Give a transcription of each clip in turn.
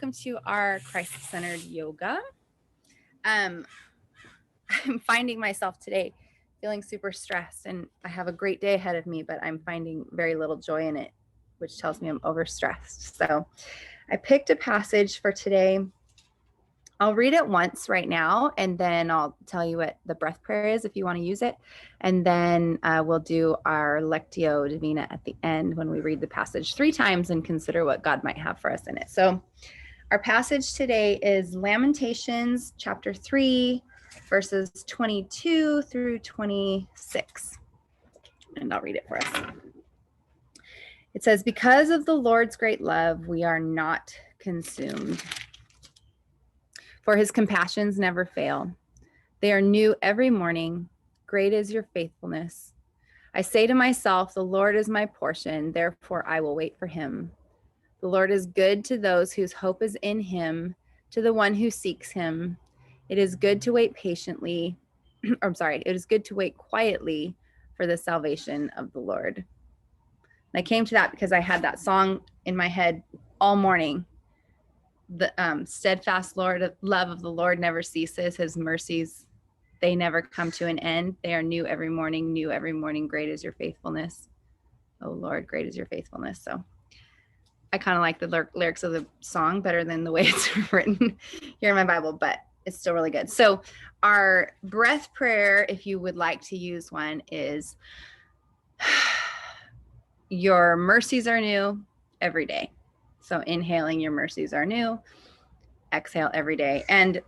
welcome to our Christ-centered yoga. I'm finding myself today feeling super stressed, and I have a great day ahead of me, but I'm finding very little joy in it, which tells me I'm overstressed. So I picked a passage for today. I'll read it once right now, and then I'll tell you what the breath prayer is if you want to use it. And then we'll do our lectio divina at the end when we read the passage 3 times and consider what God might have for us in it. So our passage today is Lamentations chapter 3, verses 22 through 26. And I'll read it for us. It says, "Because of the Lord's great love, we are not consumed. For his compassions never fail. They are new every morning. Great is your faithfulness. I say to myself, the Lord is my portion, therefore I will wait for him. The Lord is good to those whose hope is in him, to the one who seeks him. It is good to wait patiently, it is good to wait quietly for the salvation of the Lord." And I came to that because I had that song in my head all morning. The steadfast love of the Lord never ceases. His mercies, they never come to an end. They are new every morning, great is your faithfulness. Oh Lord, great is your faithfulness. So I kind of like the lyrics of the song better than the way it's written here in my Bible, but it's still really good. So our breath prayer, if you would like to use one, is your mercies are new every day. So inhaling, your mercies are new. Exhale every day. And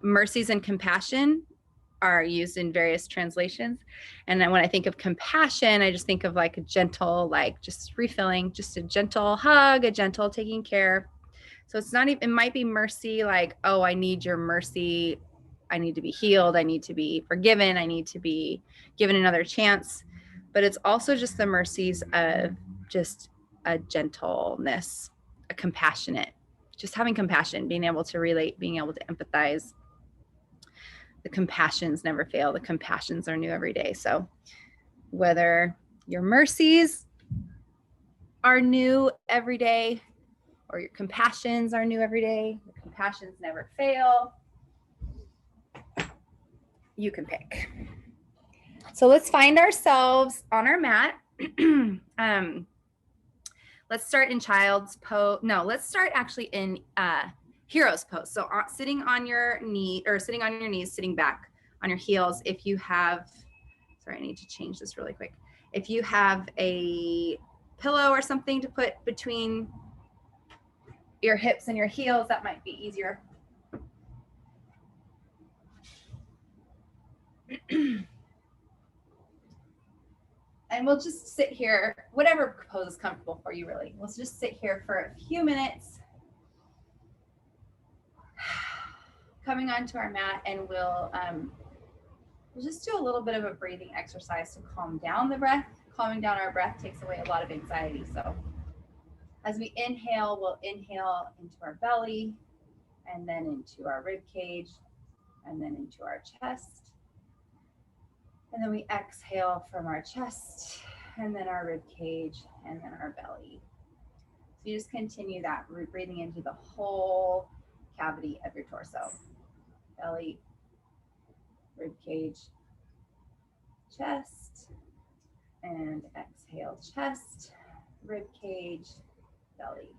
mercies and compassion are used in various translations. And then when I think of compassion, I just think of like a gentle, like just refilling, just a gentle hug, a gentle taking care. So it's not even, it might be mercy, like, oh, I need your mercy. I need to be healed. I need to be forgiven. I need to be given another chance. But it's also just the mercies of just a gentleness, a compassionate, just having compassion, being able to relate, being able to empathize. The compassions never fail. The compassions are new every day. So whether your mercies are new every day or your compassions are new every day, your compassions never fail, you can pick. So let's find ourselves on our mat. Let's start in child's pose. No, let's start actually in hero's pose. So sitting on your knee, or sitting on your knees, sitting back on your heels. If you have, sorry, I need to change this really quick. If you have a pillow or something to put between your hips and your heels, that might be easier. And we'll just sit here, whatever pose is comfortable for you, really. Let's just sit here for a few minutes, coming onto our mat, and we'll just do a little bit of a breathing exercise to calm down the breath. Calming down our breath takes away a lot of anxiety. So as we inhale, we'll inhale into our belly, and then into our rib cage, and then into our chest. And then we exhale from our chest, and then our rib cage, and then our belly. So you just continue that, breathing into the whole cavity of your torso. Belly, rib cage, chest, and exhale, chest, rib cage, belly.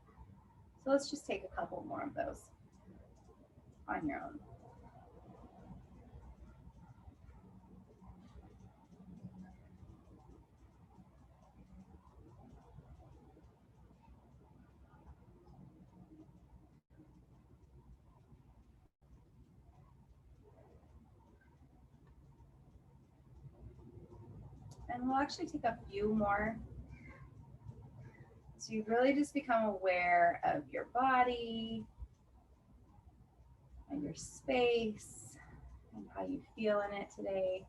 So let's just take a couple more of those on your own. And we'll actually take a few more. So you really just become aware of your body and your space and how you feel in it today.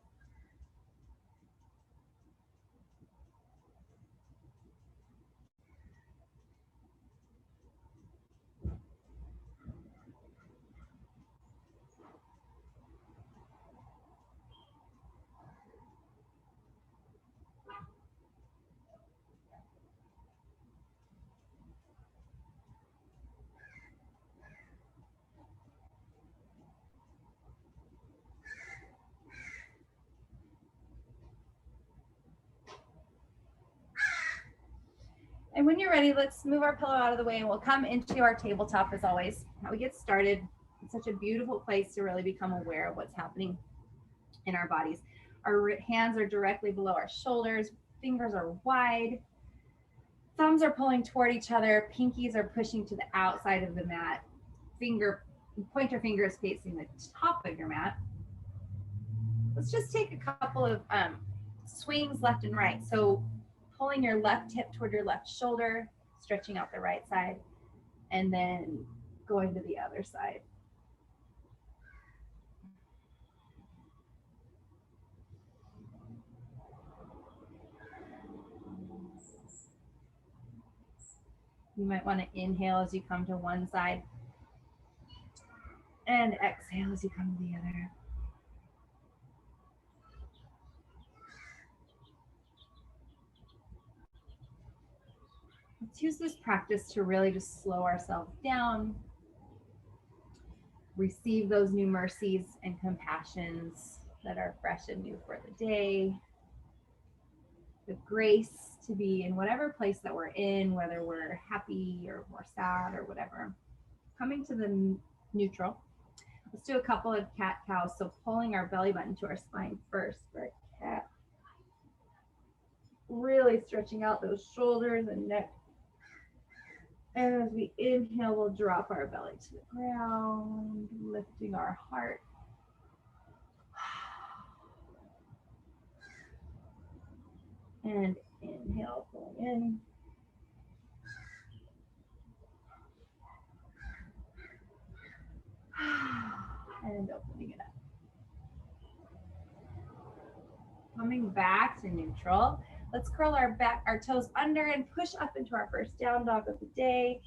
And when you're ready, let's move our pillow out of the way and we'll come into our tabletop as always. How we get started. It's such a beautiful place to really become aware of what's happening in our bodies. Our hands are directly below our shoulders, fingers are wide, thumbs are pulling toward each other, pinkies are pushing to the outside of the mat, pointer finger is facing the top of your mat. Let's just take a couple of swings left and right. So pulling your left hip toward your left shoulder, stretching out the right side, and then going to the other side. You might want to inhale as you come to one side and exhale as you come to the other. Let's use this practice to really just slow ourselves down, receive those new mercies and compassions that are fresh and new for the day. The grace to be in whatever place that we're in, whether we're happy or more sad or whatever. Coming to the neutral. Let's do a couple of cat-cows. So pulling our belly button to our spine first for a cat. Really stretching out those shoulders and neck. And as we inhale, we'll drop our belly to the ground, lifting our heart. And inhale, pulling in. And opening it up. Coming back to neutral. Let's curl our toes under and push up into our first down dog of the day.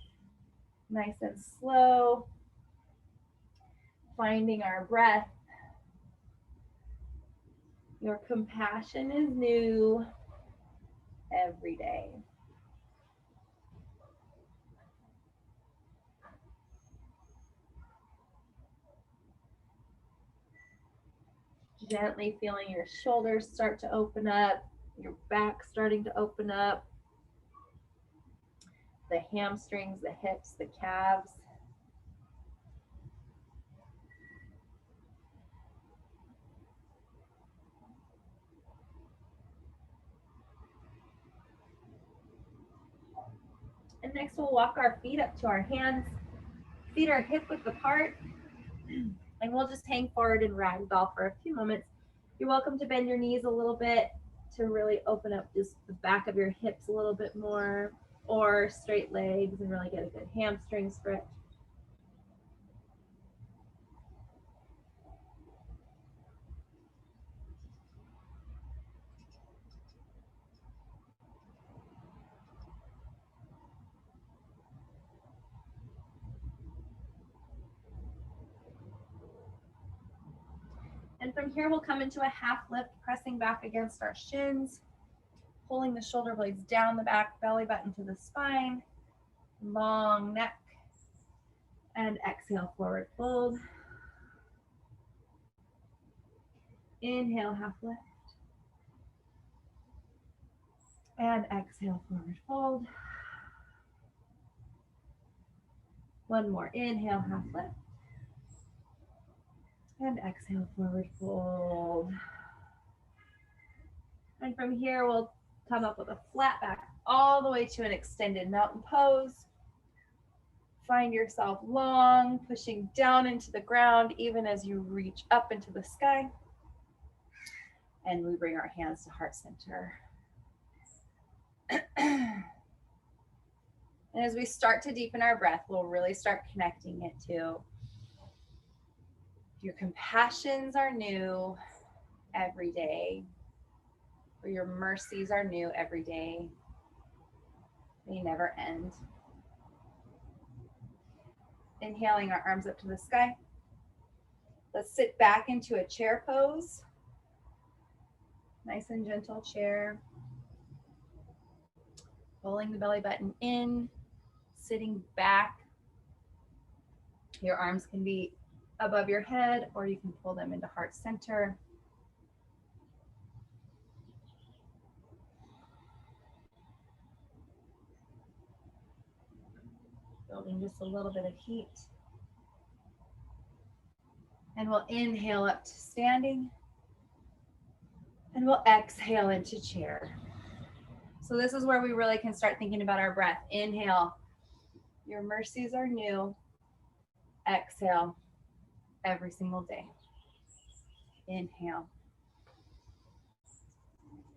Nice and slow. Finding our breath. Your compassion is new every day. Gently feeling your shoulders start to open up, your back starting to open up, the hamstrings, the hips, the calves. And next we'll walk our feet up to our hands. Feet are hip width apart. And we'll just hang forward and ragdoll for a few moments. You're welcome to bend your knees a little bit to really open up just the back of your hips a little bit more, or straight legs and really get a good hamstring stretch. And from here, we'll come into a half lift, pressing back against our shins, pulling the shoulder blades down the back, belly button to the spine, long neck, and exhale, forward fold. Inhale, half lift. And exhale, forward fold. One more, inhale, half lift. And exhale, forward fold. And from here, we'll come up with a flat back all the way to an extended mountain pose. Find yourself long, pushing down into the ground, even as you reach up into the sky. And we bring our hands to heart center. And as we start to deepen our breath, we'll really start connecting it to your compassions are new every day, or your mercies are new every day. They never end. Inhaling our arms up to the sky. Let's sit back into a chair pose. Nice and gentle chair. Pulling the belly button in, sitting back. Your arms can be above your head, or you can pull them into heart center. just a little bit of heat. And we'll inhale up to standing. And we'll exhale into chair. So this is where we really can start thinking about our breath. Inhale, your mercies are new. Exhale, every single day. Inhale.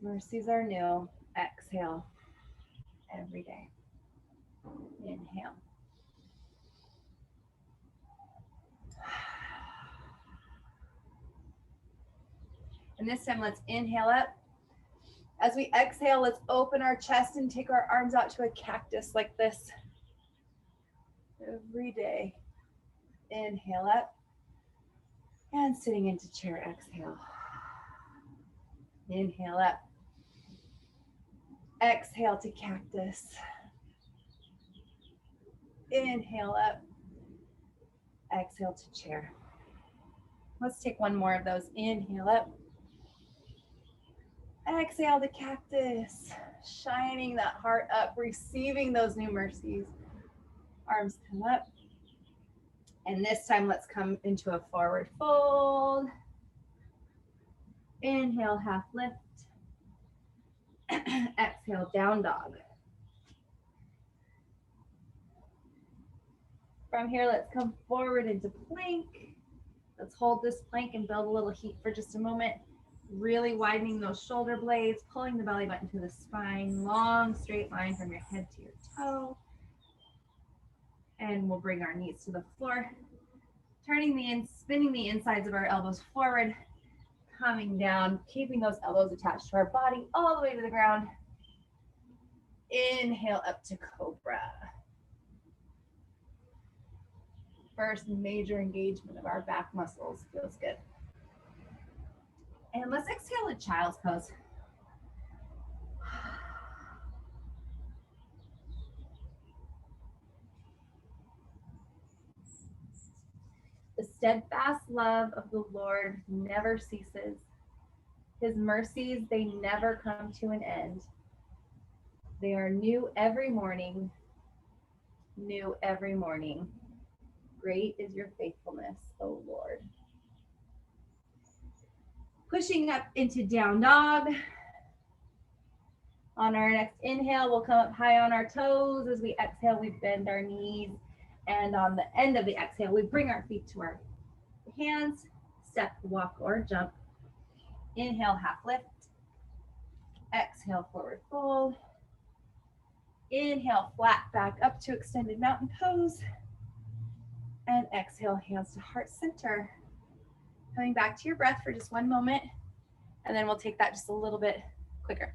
Mercies are new. Exhale, every day. Inhale. And this time, let's inhale up. As we exhale, let's open our chest and take our arms out to a cactus like this. Every day. Inhale up. And sitting into chair, exhale. Inhale up. Exhale to cactus. Inhale up. Exhale to chair. Let's take one more of those. Inhale up. Exhale to cactus. Shining that heart up, receiving those new mercies. Arms come up. And this time, let's come into a forward fold. Inhale, half lift. Exhale, down dog. From here, let's come forward into plank. Let's hold this plank and build a little heat for just a moment. Really widening those shoulder blades, pulling the belly button to the spine, long straight line from your head to your toe. And we'll bring our knees to the floor, spinning the insides of our elbows forward, coming down, keeping those elbows attached to our body all the way to the ground. Inhale up to cobra. First major engagement of our back muscles. Feels good. And let's exhale to child's pose. The steadfast love of the Lord never ceases. His mercies, they never come to an end. They are new every morning. New every morning. Great is your faithfulness, O Lord. Pushing up into down dog. On our next inhale, we'll come up high on our toes. As we exhale, we bend our knees. And on the end of the exhale, we bring our feet to our hands, step, walk, or jump. Inhale, half lift. Exhale, forward fold. Inhale, flat back up to extended mountain pose. And exhale, hands to heart center. Coming back to your breath for just one moment, and then we'll take that just a little bit quicker.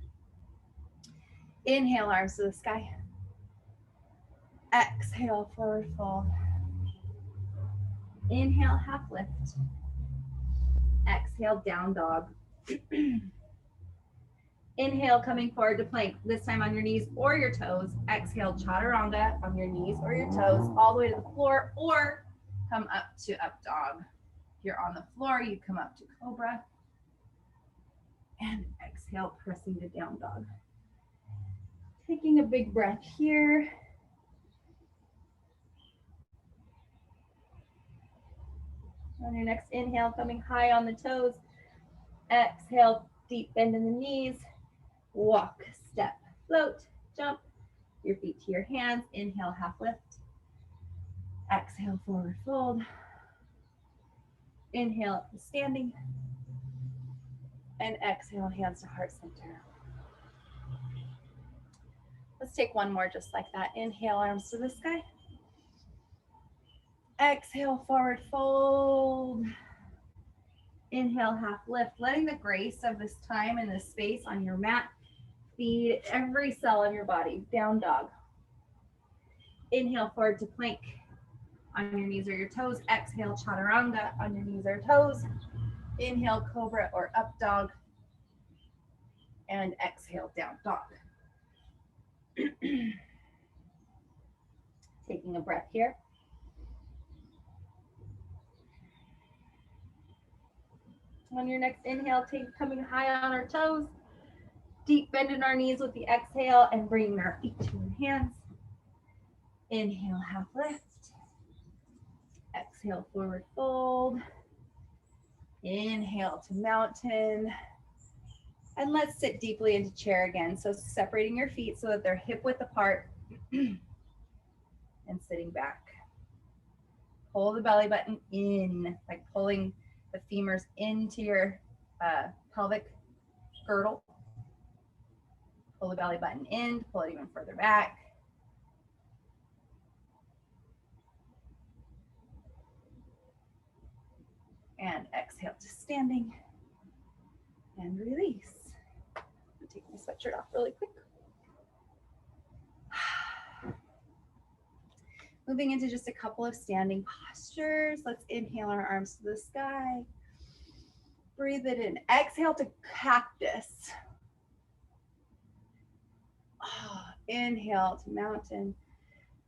Inhale, arms to the sky. Exhale, forward fold. Inhale, half lift. Exhale, down dog. Inhale, coming forward to plank, this time on your knees or your toes. Exhale, chaturanga on your knees or your toes, all the way to the floor, or come up to up dog. If you're on the floor, you come up to cobra. And exhale, pressing to down dog. Taking a big breath here. On your next inhale, coming high on the toes. Exhale, deep bend in the knees. Walk, step, float, jump. Your feet to your hands. Inhale, half lift. Exhale, forward fold. Inhale up to standing. And exhale, hands to heart center. Let's take one more just like that. Inhale, arms to the sky. Exhale, forward fold. Inhale, half lift. Letting the grace of this time and this space on your mat feed every cell of your body. Down dog. Inhale, forward to plank on your knees or your toes. Exhale, chaturanga on your knees or toes. Inhale, cobra or up dog. And exhale, down dog. Taking a breath here. On your next inhale, coming high on our toes. Deep bend in our knees with the exhale and bringing our feet to our hands. Inhale, half lift. Exhale, forward fold. Inhale to mountain. And let's sit deeply into chair again. So separating your feet so that they're hip width apart and sitting back. Pull the belly button in, like pulling the femurs into your pelvic girdle. Pull the belly button in, pull it even further back. And exhale to standing and release. I'll take my sweatshirt off really quick. Moving into just a couple of standing postures. Let's inhale our arms to the sky. Breathe it in. Exhale to cactus. Inhale to mountain.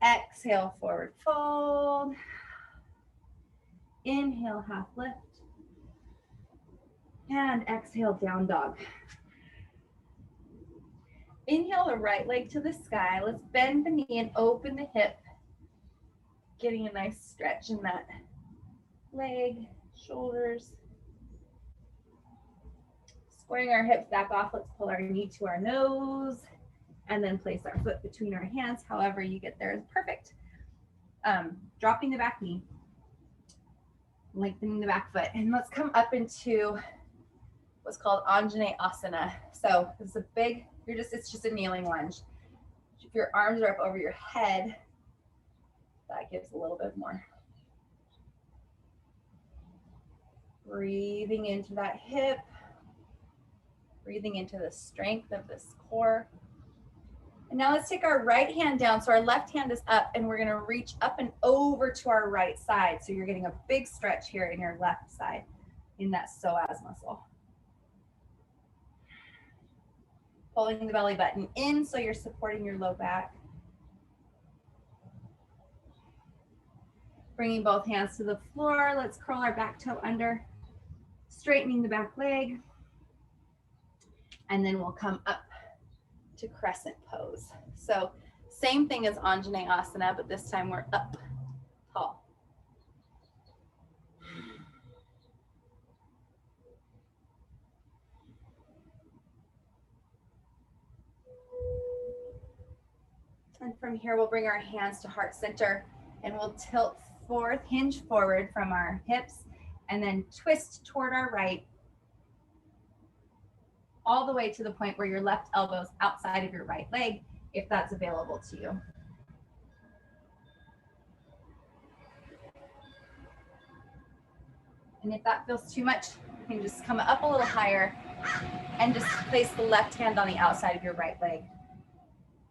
Exhale, forward fold. Inhale, half lift. And exhale, down dog. Inhale the right leg to the sky. Let's bend the knee and open the hip. Getting a nice stretch in that leg, shoulders. Squaring our hips back off, let's pull our knee to our nose and then place our foot between our hands. However you get there is perfect. Dropping the back knee, lengthening the back foot, and let's come up into what's called Anjane Asana. So this is a big, it's just a kneeling lunge. If your arms are up over your head, that gives a little bit more. Breathing into that hip, breathing into the strength of this core. And now let's take our right hand down. So our left hand is up and we're gonna reach up and over to our right side. So you're getting a big stretch here in your left side in that psoas muscle. Pulling the belly button in so you're supporting your low back. Bringing both hands to the floor. Let's curl our back toe under, straightening the back leg. And then we'll come up to crescent pose. So same thing as Anjane Asana, but this time we're up tall. And from here, we'll bring our hands to heart center and we'll tilt forth, hinge forward from our hips, and then twist toward our right, all the way to the point where your left elbow's outside of your right leg, if that's available to you. And if that feels too much, you can just come up a little higher and just place the left hand on the outside of your right leg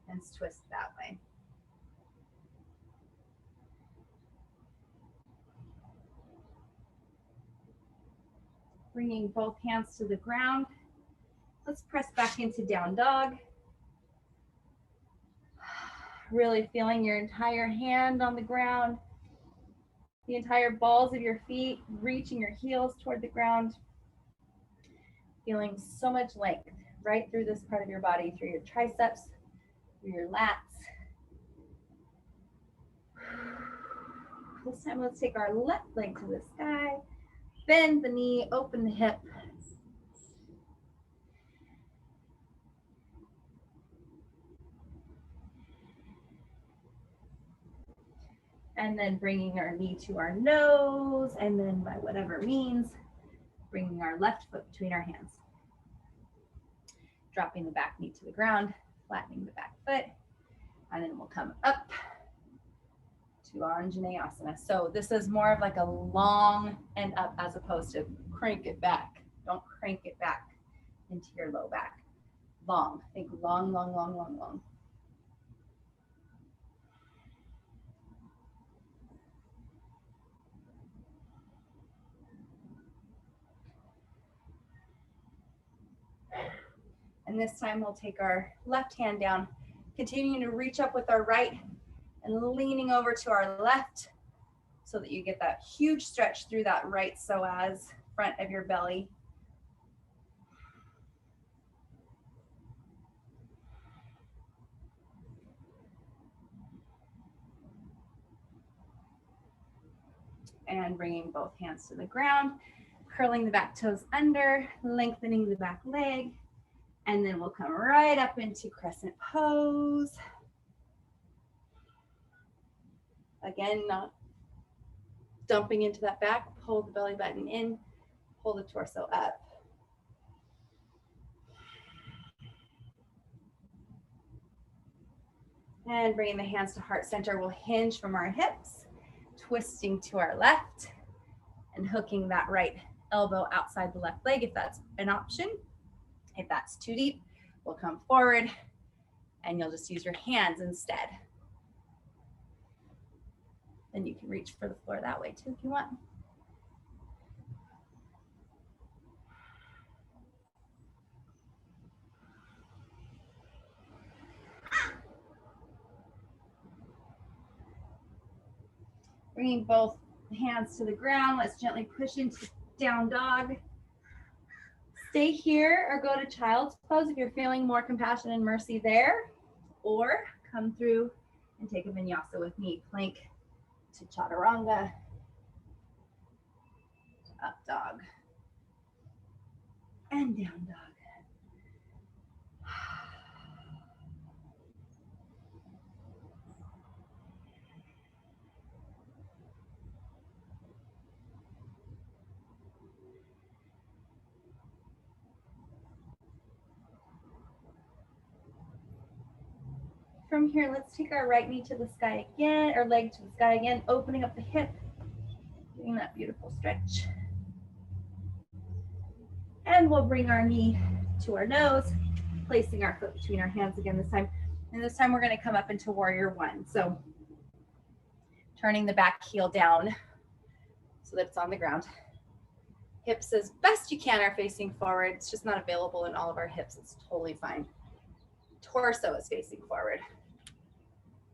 and twist that way. Bringing both hands to the ground. Let's press back into down dog. Really feeling your entire hand on the ground, the entire balls of your feet, reaching your heels toward the ground. Feeling so much length right through this part of your body, through your triceps, through your lats. This time, let's take our left leg to the sky, bend the knee, open the hip. And then bringing our knee to our nose, and then by whatever means, bringing our left foot between our hands. Dropping the back knee to the ground, flattening the back foot, and then we'll come up to Anjane Asana. So this is more of like a long and up as opposed to crank it back. Don't crank it back into your low back. Long, think long, long, long, long, long. And this time we'll take our left hand down, continuing to reach up with our right and leaning over to our left so that you get that huge stretch through that right psoas, front of your belly. And bringing both hands to the ground, curling the back toes under, lengthening the back leg. And then we'll come right up into crescent pose. Again, not dumping into that back, pull the belly button in, pull the torso up. And bringing the hands to heart center, we'll hinge from our hips, twisting to our left and hooking that right elbow outside the left leg if that's an option. If that's too deep, we'll come forward and you'll just use your hands instead. Then you can reach for the floor that way too if you want. Bringing both hands to the ground, let's gently push into down dog. Stay here or go to child's pose if you're feeling more compassion and mercy there, or come through and take a vinyasa with me. Plank to chaturanga, up dog, and down dog. From here, let's take our right knee to the sky again, or leg to the sky again, opening up the hip, doing that beautiful stretch. And we'll bring our knee to our nose, placing our foot between our hands again this time. And this time we're going to come up into warrior one. So turning the back heel down so that it's on the ground. Hips as best you can are facing forward. It's just not available in all of our hips. It's totally fine. Torso is facing forward.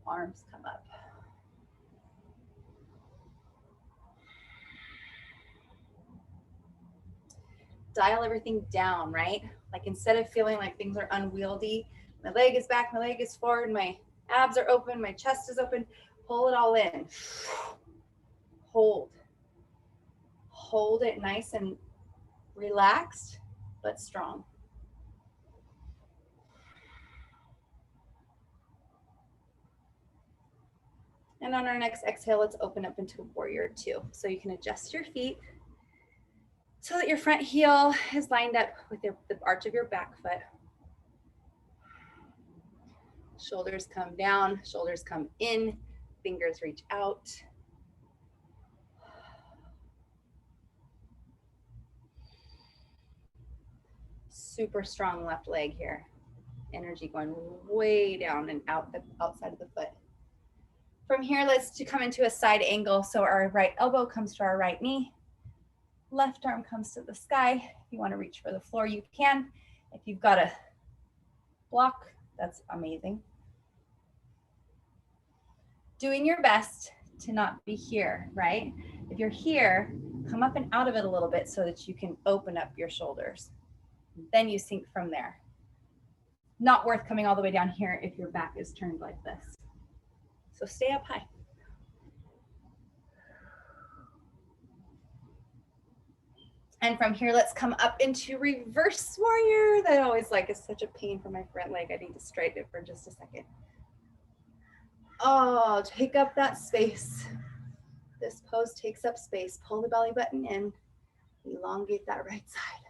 Arms come up. Dial everything down, right? Like instead of feeling like things are unwieldy, my leg is back, my leg is forward, my abs are open, my chest is open, pull it all in. Hold. Hold it nice and relaxed, but strong. And on our next exhale, let's open up into warrior two. So you can adjust your feet so that your front heel is lined up with the arch of your back foot. Shoulders come down, shoulders come in, fingers reach out. Super strong left leg here. Energy going way down and out the outside of the foot. From here, let's come into a side angle. So our right elbow comes to our right knee. Left arm comes to the sky. If you want to reach for the floor, you can. If you've got a block, that's amazing. Doing your best to not be here, right? If you're here, come up and out of it a little bit so that you can open up your shoulders. Then you sink from there. Not worth coming all the way down here if your back is turned like this. So stay up high. And from here, let's come up into reverse warrior. That always is such a pain for my front leg. I need to straighten it for just a second. Oh, take up that space. This pose takes up space. Pull the belly button in. Elongate that right side.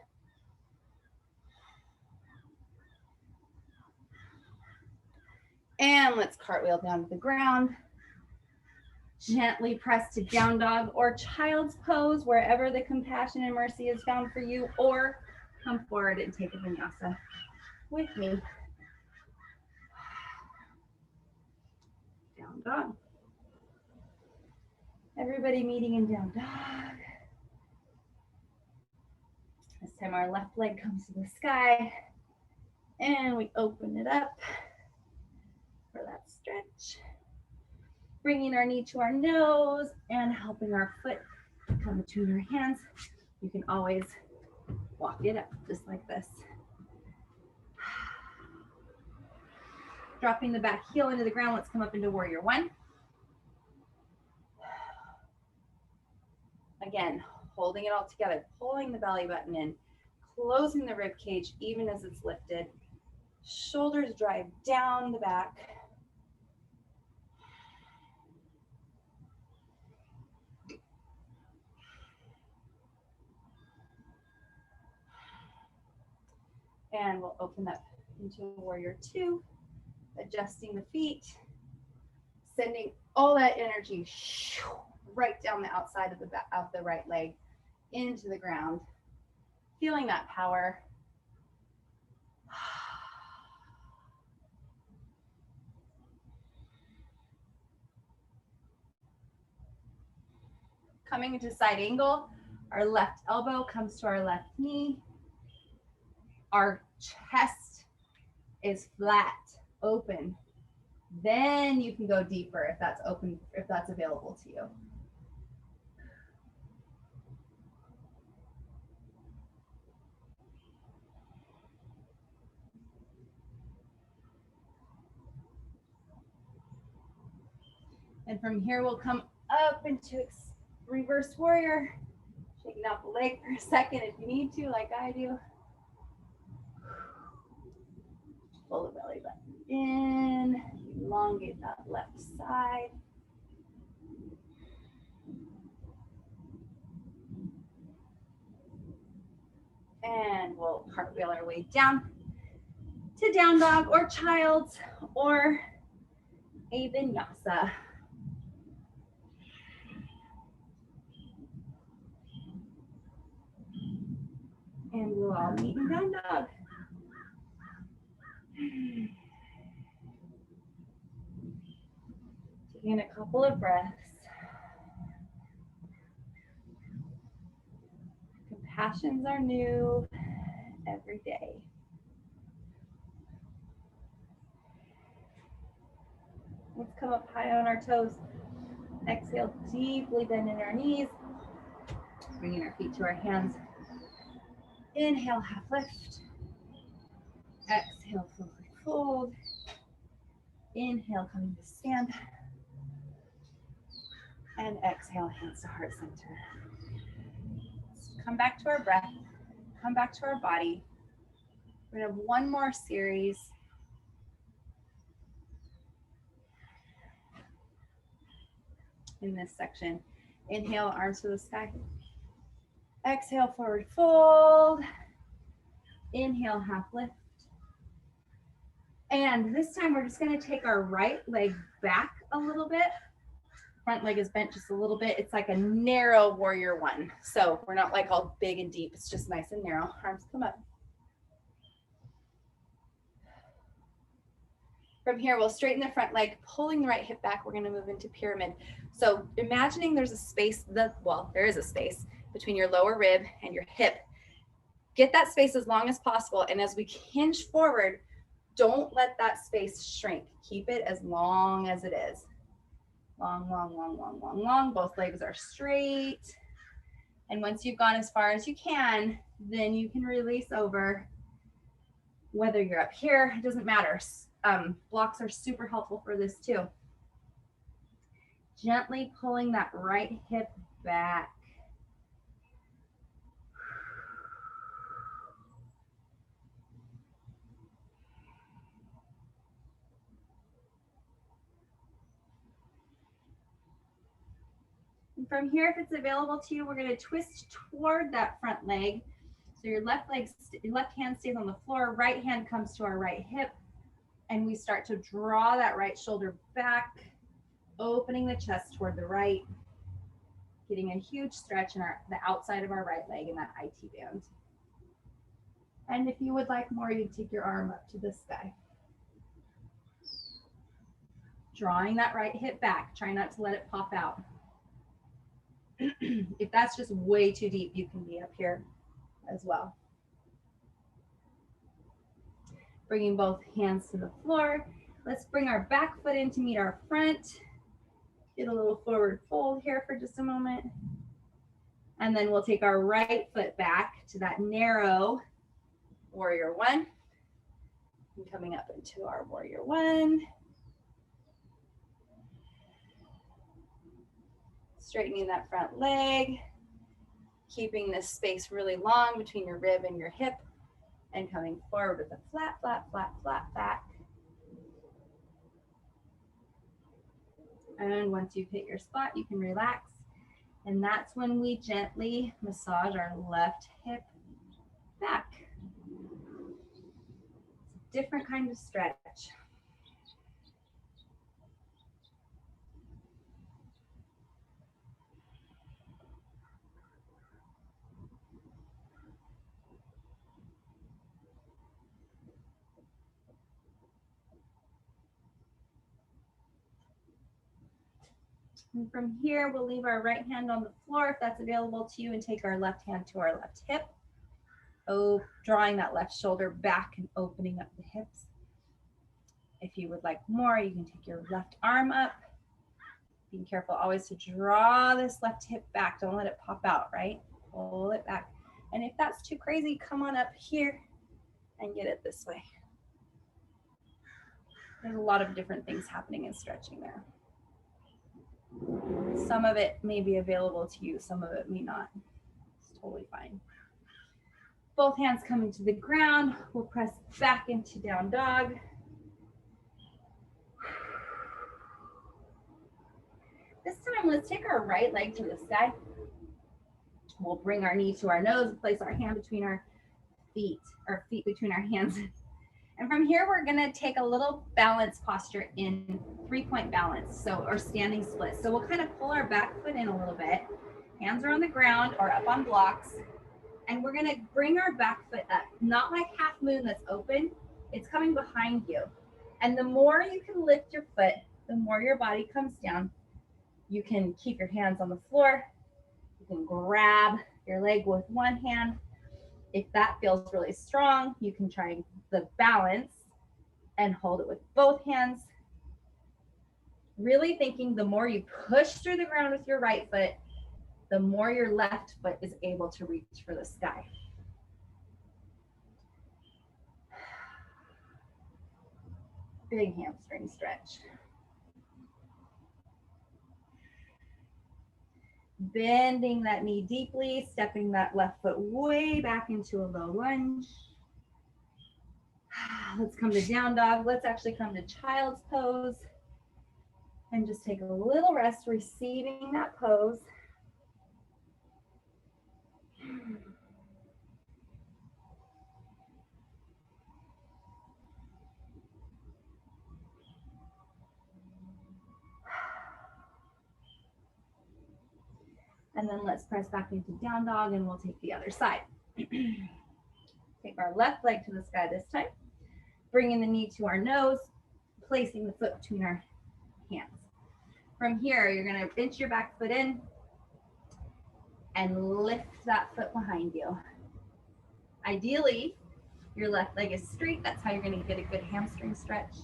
And let's cartwheel down to the ground. Gently press to down dog or child's pose, wherever the compassion and mercy is found for you, or come forward and take a vinyasa with me. Down dog. Everybody meeting in down dog. This time our left leg comes to the sky and we open it up for that stretch. Bringing our knee to our nose and helping our foot come between our hands. You can always walk it up just like this. Dropping the back heel into the ground. Let's come up into warrior one. Again, holding it all together, pulling the belly button in, closing the rib cage even as it's lifted. Shoulders drive down the back. And we'll open up into warrior two, adjusting the feet, sending all that energy right down the outside of the right leg into the ground, feeling that power. Coming into side angle, our left elbow comes to our left knee. Our chest is flat, open. Then you can go deeper if that's open, if that's available to you. And from here, we'll come up into reverse warrior, shaking out the leg for a second if you need to, like I do. Pull the belly button in, elongate that left side. And we'll cartwheel our way down to down dog or child's or a vinyasa. And we'll all meet in down dog. Taking a couple of breaths. Compassions are new every day. Let's come up high on our toes. Exhale, deeply bending our knees. Bringing our feet to our hands. Inhale, half lift. Exhale, forward fold. Inhale, coming to stand. And exhale, hands to heart center. Come back to our breath. Come back to our body. We're gonna have one more series. In this section. Inhale, arms to the sky. Exhale, forward fold. Inhale, half lift. And this time we're just gonna take our right leg back a little bit. Front leg is bent just a little bit. It's like a narrow warrior one. So we're not like all big and deep. It's just nice and narrow. Arms come up. From here, we'll straighten the front leg, pulling the right hip back. We're gonna move into pyramid. So imagining there's a space, there is a space between your lower rib and your hip. Get that space as long as possible. And as we hinge forward, don't let that space shrink. Keep it as long as it is. Long, long, long, long, long, long. Both legs are straight. And once you've gone as far as you can, then you can release over. Whether you're up here, it doesn't matter. Blocks are super helpful for this too. Gently pulling that right hip back. And from here, if it's available to you, we're going to twist toward that front leg. So your left hand stays on the floor, right hand comes to our right hip, and we start to draw that right shoulder back, opening the chest toward the right, getting a huge stretch in the outside of our right leg in that IT band. And if you would like more, you take your arm up to the sky. Drawing that right hip back, try not to let it pop out. If that's just way too deep, you can be up here as well. Bringing both hands to the floor. Let's bring our back foot in to meet our front. Get a little forward fold here for just a moment. And then we'll take our right foot back to that narrow warrior one. And coming up into our warrior one. Straightening that front leg. Keeping this space really long between your rib and your hip, and coming forward with a flat, flat, flat, flat back. And once you've hit your spot, you can relax. And that's when we gently massage our left hip back. It's a different kind of stretch. And from here, we'll leave our right hand on the floor if that's available to you, and take our left hand to our left hip. Oh, drawing that left shoulder back and opening up the hips. If you would like more, you can take your left arm up. Being careful always to draw this left hip back. Don't let it pop out, right? Pull it back. And if that's too crazy, come on up here and get it this way. There's a lot of different things happening in stretching there. Some of it may be available to you, some of it may not. It's totally fine. Both hands coming to the ground. We'll press back into down dog. This time, let's take our right leg to the sky. We'll bring our knee to our nose, place our hand between our feet between our hands. And from here, we're gonna take a little balance posture in 3-point balance, or standing split. So we'll kind of pull our back foot in a little bit. Hands are on the ground or up on blocks. And we're gonna bring our back foot up, not like half moon that's open, it's coming behind you. And the more you can lift your foot, the more your body comes down. You can keep your hands on the floor. You can grab your leg with one hand. If that feels really strong, you can try the balance and hold it with both hands. Really thinking the more you push through the ground with your right foot, the more your left foot is able to reach for the sky. Big hamstring stretch. Bending that knee deeply, stepping that left foot way back into a low lunge. Let's come to down dog. Let's actually come to child's pose and just take a little rest, receiving that pose. And then let's press back into down dog, and we'll take the other side. Take our left leg to the sky this time. Bringing the knee to our nose, placing the foot between our hands. From here, you're gonna pinch your back foot in and lift that foot behind you. Ideally, your left leg is straight. That's how you're gonna get a good hamstring stretch.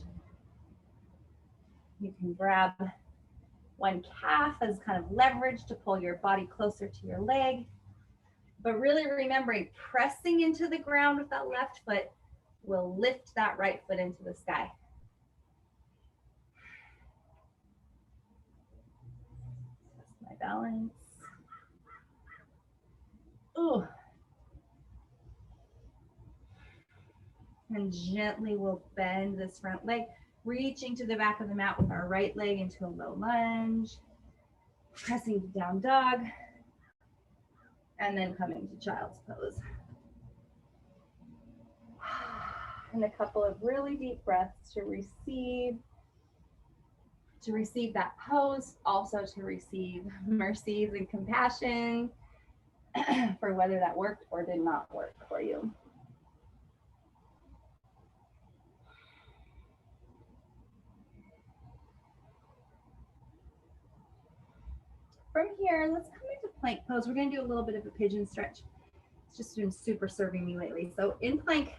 You can grab one calf as kind of leverage to pull your body closer to your leg. But really remembering, pressing into the ground with that left foot will lift that right foot into the sky. That's my balance. Ooh. And gently we'll bend this front leg, reaching to the back of the mat with our right leg into a low lunge, pressing to down dog, and then coming to child's pose. And a couple of really deep breaths to receive that pose, also to receive mercies and compassion for whether that worked or did not work for you. From here, let's come into plank pose. We're going to do a little bit of a pigeon stretch. It's just been super serving me lately. So in plank,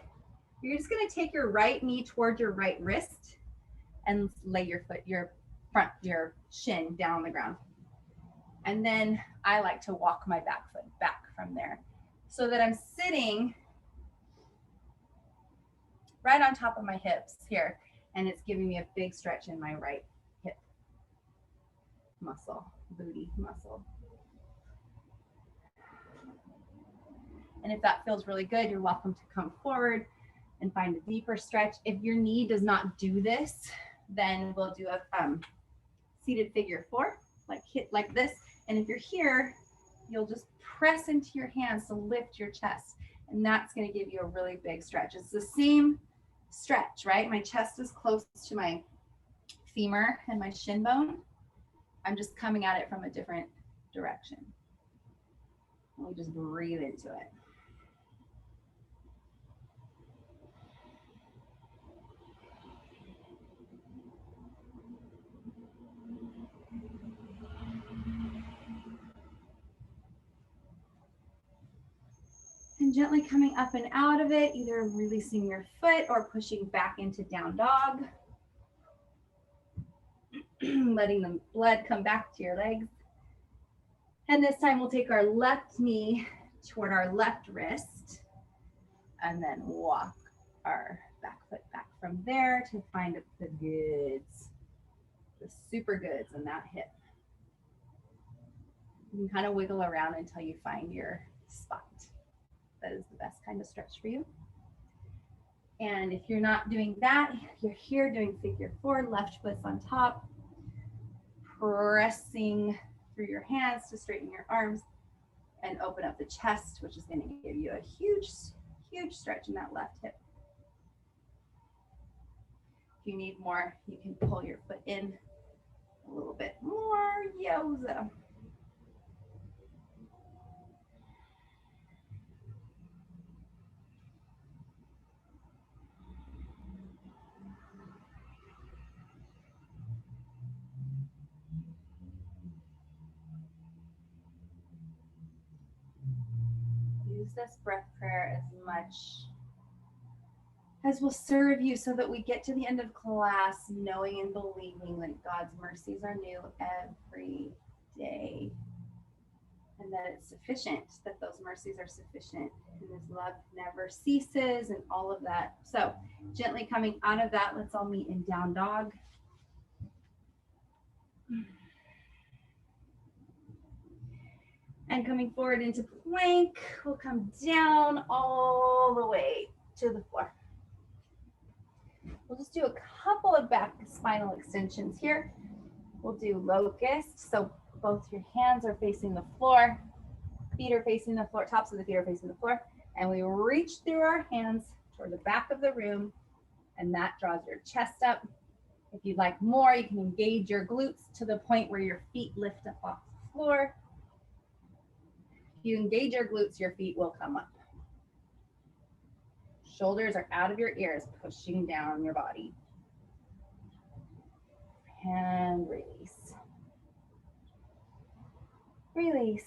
you're just going to take your right knee toward your right wrist and lay your foot, your shin down on the ground. And then I like to walk my back foot back from there so that I'm sitting right on top of my hips here. And it's giving me a big stretch in my right hip muscle, booty muscle. And if that feels really good, you're welcome to come forward and find a deeper stretch. If your knee does not do this, then we'll do a seated figure 4, like this. And if you're here, you'll just press into your hands to lift your chest. And that's going to give you a really big stretch. It's the same stretch, right? My chest is close to my femur and my shin bone. I'm just coming at it from a different direction. And we just breathe into it. And gently coming up and out of it, either releasing your foot or pushing back into down dog. Letting the blood come back to your legs. And this time we'll take our left knee toward our left wrist and then walk our back foot back from there to find the goods, the super goods in that hip. You can kind of wiggle around until you find your spot. That is the best kind of stretch for you. And if you're not doing that, you're here doing figure 4, left foot's on top, pressing through your hands to straighten your arms and open up the chest, which is going to give you a huge, huge stretch in that left hip. If you need more, you can pull your foot in a little bit more. Yoza. Use this breath prayer as much as will serve you so that we get to the end of class knowing and believing that God's mercies are new every day and that it's sufficient, that those mercies are sufficient and His love never ceases and all of that. So gently coming out of that, let's all meet in down dog. And coming forward into plank, we'll come down all the way to the floor. We'll just do a couple of back spinal extensions here. We'll do locust. So both your hands are facing the floor, feet are facing the floor, tops of the feet are facing the floor. And we reach through our hands toward the back of the room, and that draws your chest up. If you'd like more, you can engage your glutes to the point where your feet lift up off the floor. If you engage your glutes, your feet will come up. Shoulders are out of your ears, pushing down your body. And release. Release.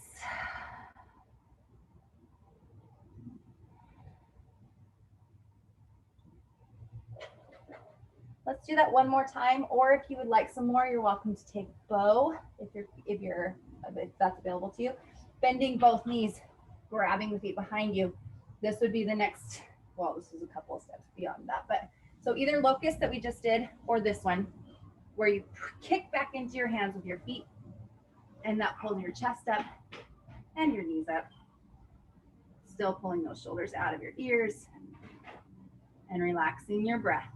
Let's do that one more time, or if you would like some more, you're welcome to take bow if that's available to you. Bending both knees, grabbing the feet behind you. This would be the next, well, this is a couple of steps beyond that, but so either locust that we just did or this one where you kick back into your hands with your feet and that pulls your chest up and your knees up. Still pulling those shoulders out of your ears and relaxing your breath.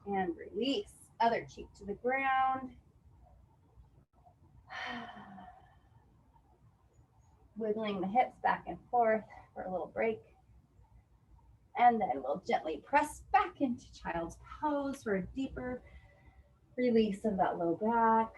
And release. Other cheek to the ground. Wiggling the hips back and forth for a little break. And then we'll gently press back into child's pose for a deeper release of that low back.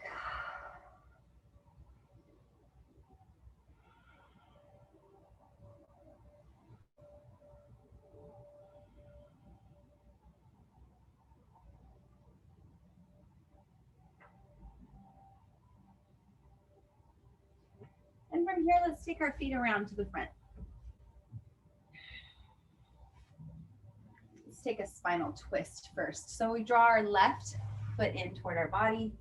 And from here, let's take our feet around to the front. Let's take a spinal twist first. So we draw our left foot in toward our body.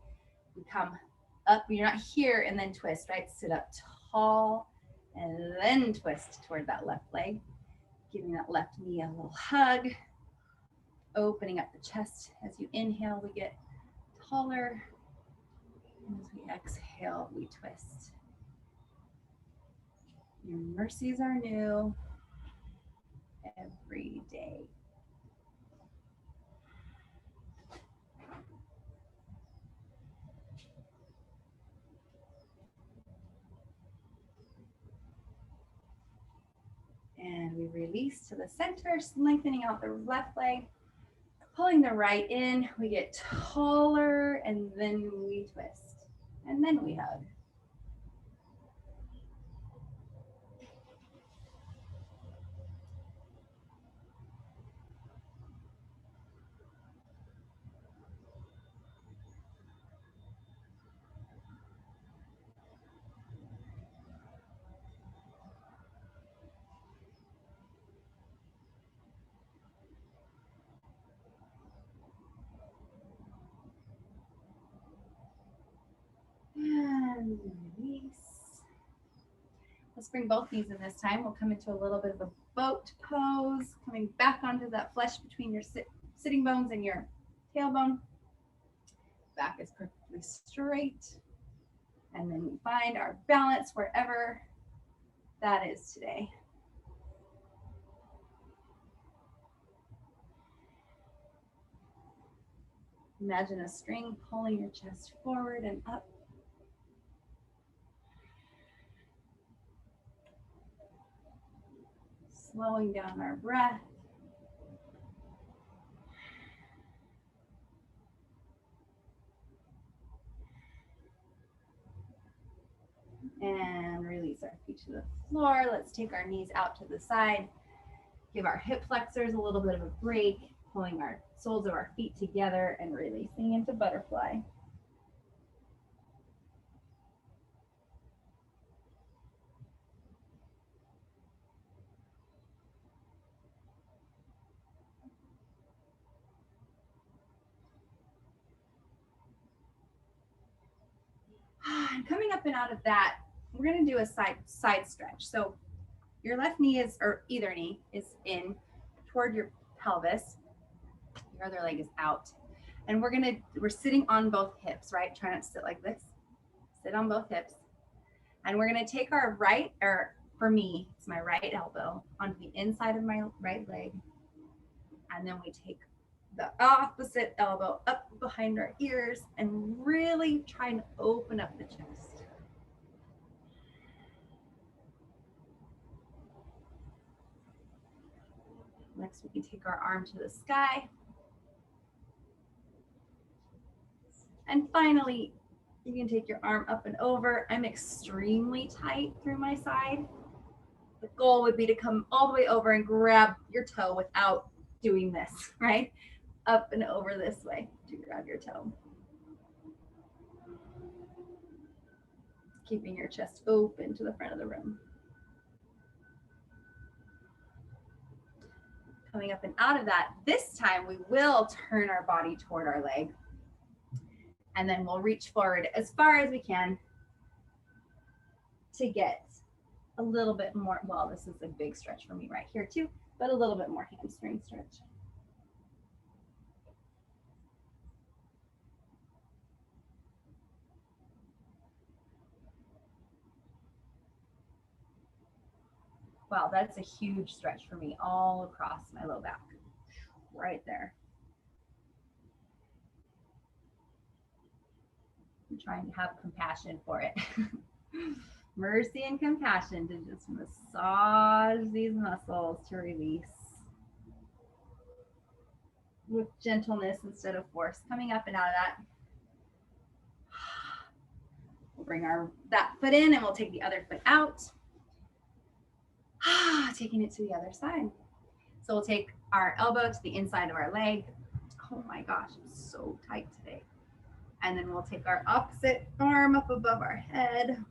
We come up, you're not here and then twist, right? Sit up tall and then twist toward that left leg. Giving that left knee a little hug. Opening up the chest. As you inhale, we get taller. And as we exhale, we twist. Your mercies are new every day. And we release to the center, lengthening out the left leg, pulling the right in. We get taller, and then we twist, and then we hug. And release. Let's bring both knees in this time. We'll come into a little bit of a boat pose, coming back onto that flesh between your sitting bones and your tailbone. Back is perfectly straight. And then we find our balance wherever that is today. Imagine a string pulling your chest forward and up. Slowing down our breath. And release our feet to the floor. Let's take our knees out to the side. Give our hip flexors a little bit of a break, pulling our soles of our feet together and releasing into butterfly. And coming up and out of that, we're going to do a side stretch. So your left knee is, or either knee is in toward your pelvis. Your other leg is out. And we're sitting on both hips, right? Try not to sit like this. Sit on both hips. And we're going to take our right, or for me, it's my right elbow onto the inside of my right leg. And then we take the opposite elbow up behind our ears and really try and open up the chest. Next, we can take our arm to the sky. And finally, you can take your arm up and over. I'm extremely tight through my side. The goal would be to come all the way over and grab your toe without doing this, right? Up and over this way to grab your toe. Keeping your chest open to the front of the room. Coming up and out of that, this time we will turn our body toward our leg. And then we'll reach forward as far as we can to get a little bit more. Well, this is a big stretch for me right here too, but a little bit more hamstring stretch. Wow, that's a huge stretch for me all across my low back, right there. I'm trying to have compassion for it. Mercy and compassion to just massage these muscles to release with gentleness instead of force. Coming up and out of that. We'll bring that foot in and we'll take the other foot out. Taking it to the other side. So we'll take our elbow to the inside of our leg. Oh my gosh, it's so tight today. And then we'll take our opposite arm up above our head.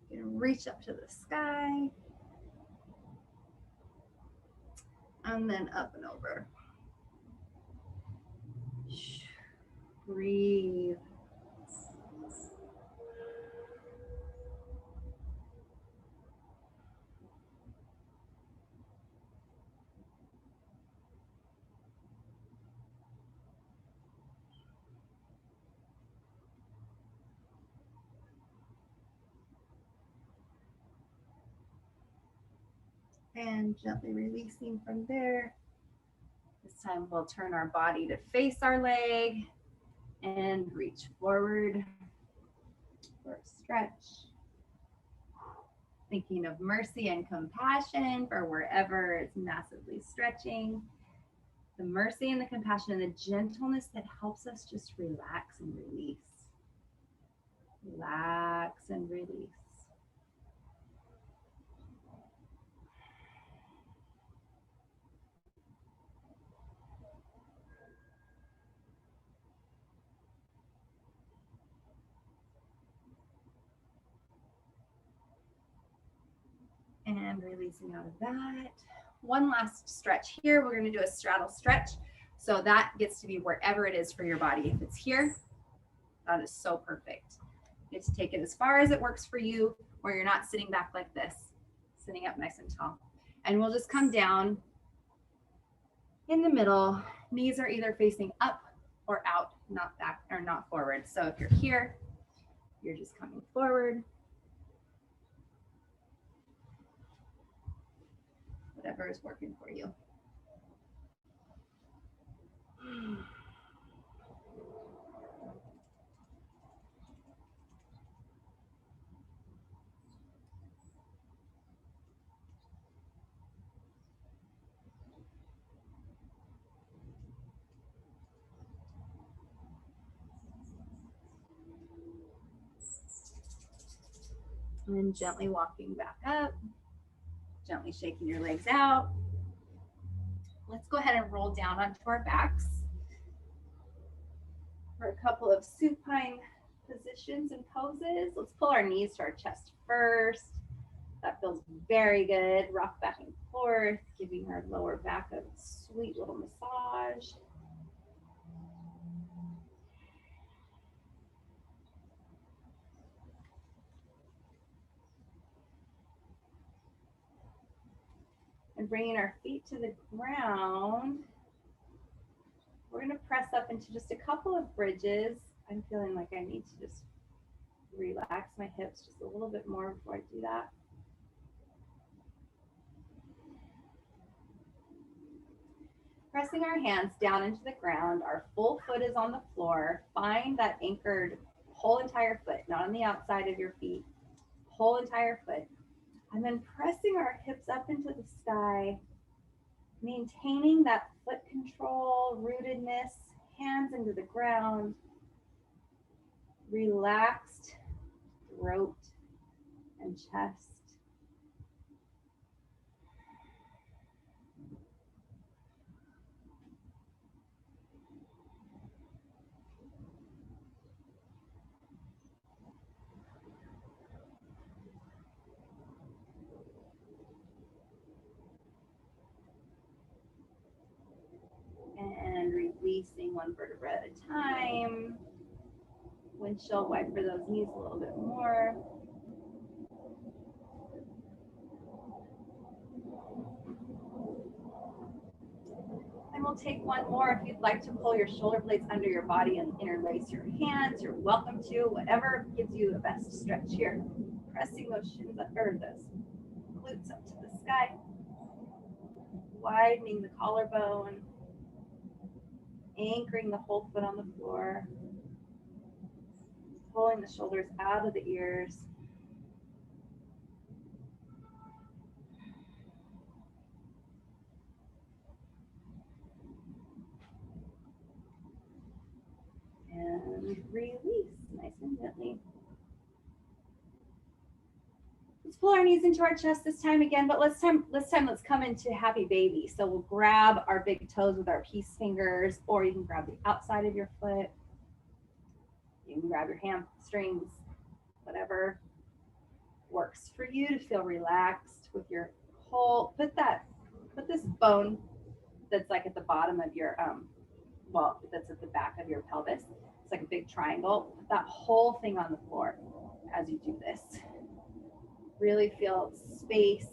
You're gonna reach up to the sky. And then up and over. Breathe. And gently releasing from there. This time we'll turn our body to face our leg and reach forward for a stretch. Thinking of mercy and compassion for wherever it's massively stretching. The mercy and the compassion and the gentleness that helps us just relax and release. Relax and release. And releasing out of that. One last stretch here. We're going to do a straddle stretch. So that gets to be wherever it is for your body. If it's here, that is so perfect. You get to take it as far as it works for you, where you're not sitting back like this, sitting up nice and tall. And we'll just come down in the middle. Knees are either facing up or out, not back or not forward. So if you're here, you're just coming forward. Whatever is working for you. And gently walking back up, gently shaking your legs out. Let's go ahead and roll down onto our backs for a couple of supine positions and poses. Let's pull our knees to our chest first. That feels very good. Rock back and forth, giving our lower back a sweet little massage. And bringing our feet to the ground, we're going to press up into just a couple of bridges. I'm feeling like I need to just relax my hips just a little bit more before I do that. Pressing our hands down into the ground, our full foot is on the floor. Find that anchored whole entire foot, not on the outside of your feet, whole entire foot. And then pressing our hips up into the sky, maintaining that foot control, rootedness, hands into the ground, relaxed throat and chest. And releasing one vertebra at a time. Windshield wiper those knees a little bit more. And we'll take one more. If you'd like to pull your shoulder blades under your body and interlace your hands, you're welcome to. Whatever gives you the best stretch here. Pressing those shins up, or those glutes up to the sky. Widening the collarbone. Anchoring the whole foot on the floor. Pulling the shoulders out of the ears. And release, nice and gently. Let's pull our knees into our chest this time again, but let's come into happy baby. So we'll grab our big toes with our peace fingers, or you can grab the outside of your foot. You can grab your hamstrings, whatever works for you to feel relaxed with your whole, put this bone that's like at the bottom of your, that's at the back of your pelvis. It's like a big triangle. Put that whole thing on the floor as you do this. Really feel space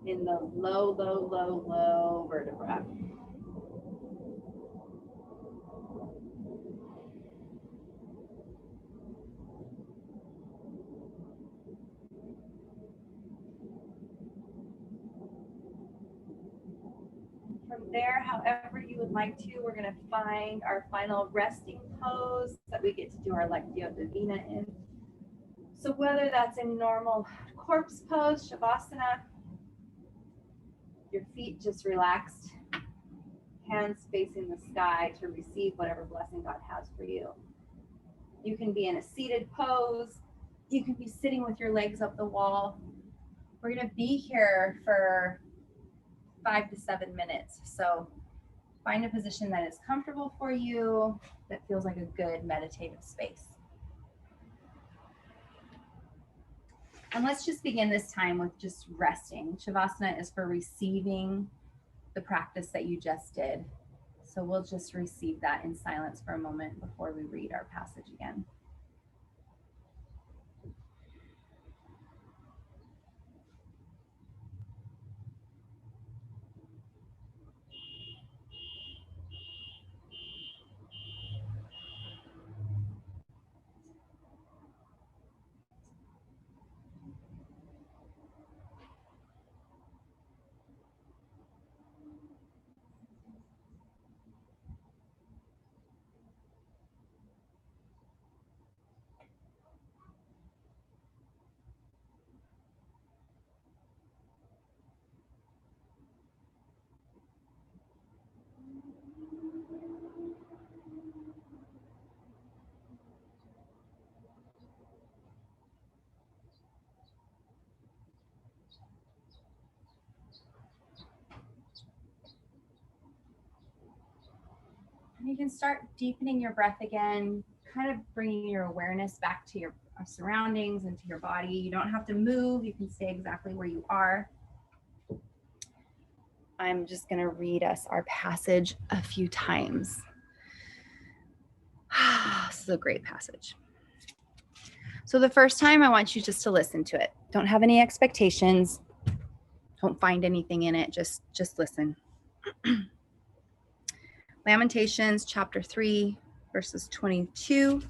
in the low vertebra. from there, however you would like to, we're going to find our final resting pose that we get to do our lectio divina in. So whether that's in normal corpse pose, shavasana, your feet just relaxed, hands facing the sky to receive whatever blessing God has for you. You can be in a seated pose. You can be sitting with your legs up the wall. We're going to be here for 5 to 7 minutes. So find a position that is comfortable for you, that feels like a good meditative space. And let's just begin this time with just resting. Shavasana is for receiving the practice that you just did. So we'll just receive that in silence for a moment before we read our passage again. And you can start deepening your breath again, kind of bringing your awareness back to your surroundings and to your body. You don't have to move. You can stay exactly where you are. I'm just going to read us our passage a few times. This is a great passage. So the first time, I want you just to listen to it. Don't have any expectations. Don't find anything in it. Just listen. Lamentations chapter 3, verses 22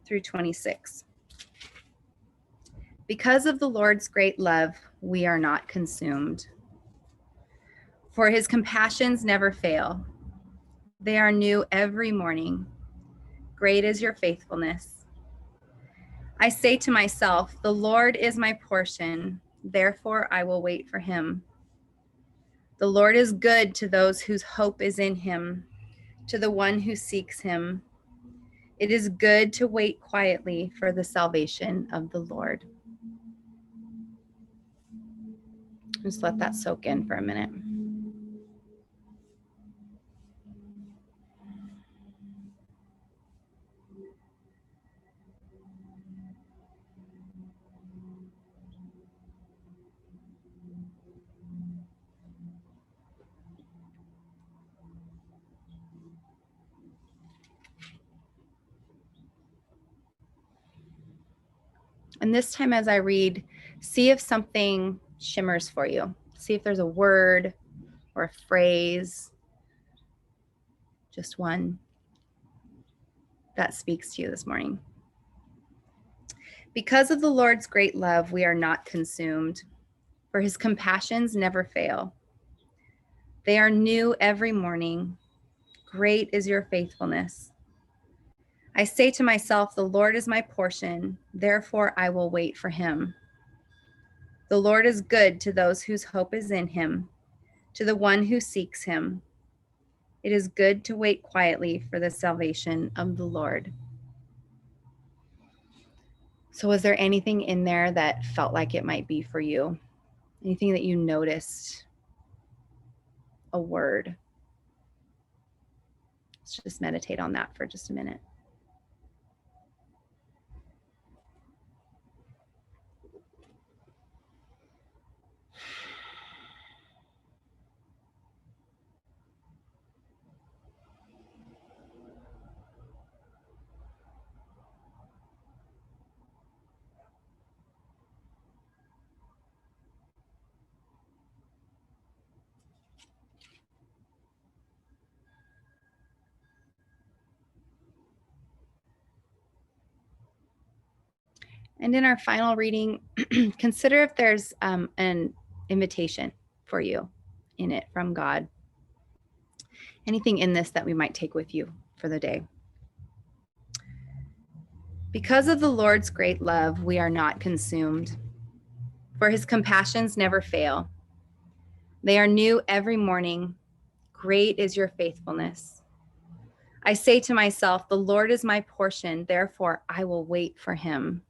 through 26. Because of the Lord's great love, we are not consumed. For his compassions never fail. They are new every morning. Great is your faithfulness. I say to myself, the Lord is my portion, therefore I will wait for him. The Lord is good to those whose hope is in him, to the one who seeks him. It is good to wait quietly for the salvation of the Lord. Just let that soak in for a minute. And this time as I read, see if something shimmers for you. See if there's a word or a phrase, just one, that speaks to you this morning. Because of the Lord's great love, we are not consumed, for his compassions never fail. They are new every morning. Great is your faithfulness. I say to myself, the Lord is my portion, therefore I will wait for him. The Lord is good to those whose hope is in him, to the one who seeks him. It is good to wait quietly for the salvation of the Lord. So was there anything in there that felt like it might be for you? Anything that you noticed? A word? Let's just meditate on that for just a minute. And in our final reading, consider if there's an invitation for you in it from God. Anything in this that we might take with you for the day. Because of the Lord's great love, we are not consumed, for his compassions never fail. They are new every morning. Great is your faithfulness. I say to myself, the Lord is my portion, therefore I will wait for him.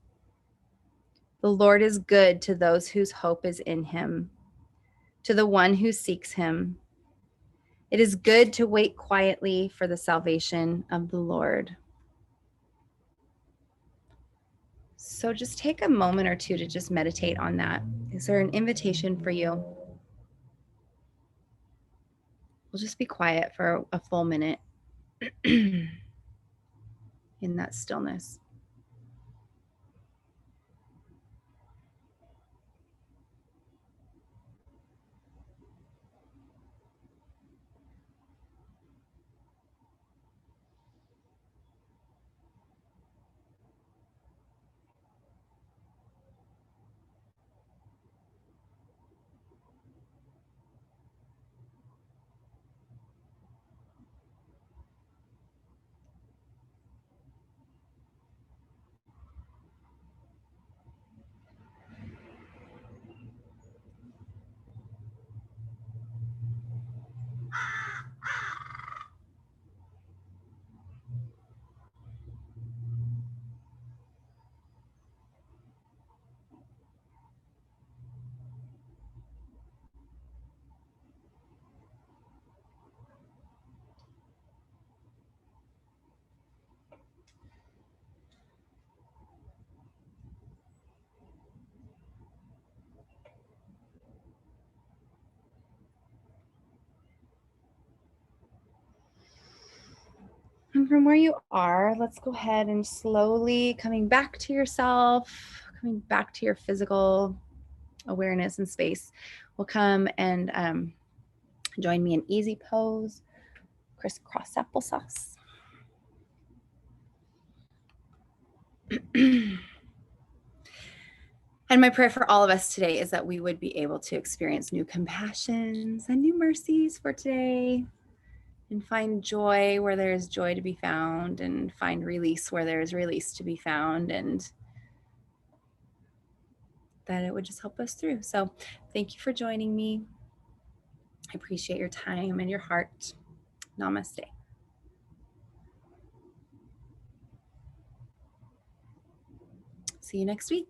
The Lord is good to those whose hope is in him, to the one who seeks him. It is good to wait quietly for the salvation of the Lord. So just take a moment or two to just meditate on that. Is there an invitation for you? We'll just be quiet for a full minute in that stillness. And from where you are, let's go ahead and slowly coming back to yourself, coming back to your physical awareness and space. We'll come and join me in easy pose, crisscross applesauce. And my prayer for all of us today is that we would be able to experience new compassions and new mercies for today, and find joy where there is joy to be found, and find release where there is release to be found, and that it would just help us through. So thank you for joining me. I appreciate your time and your heart. Namaste. See you next week.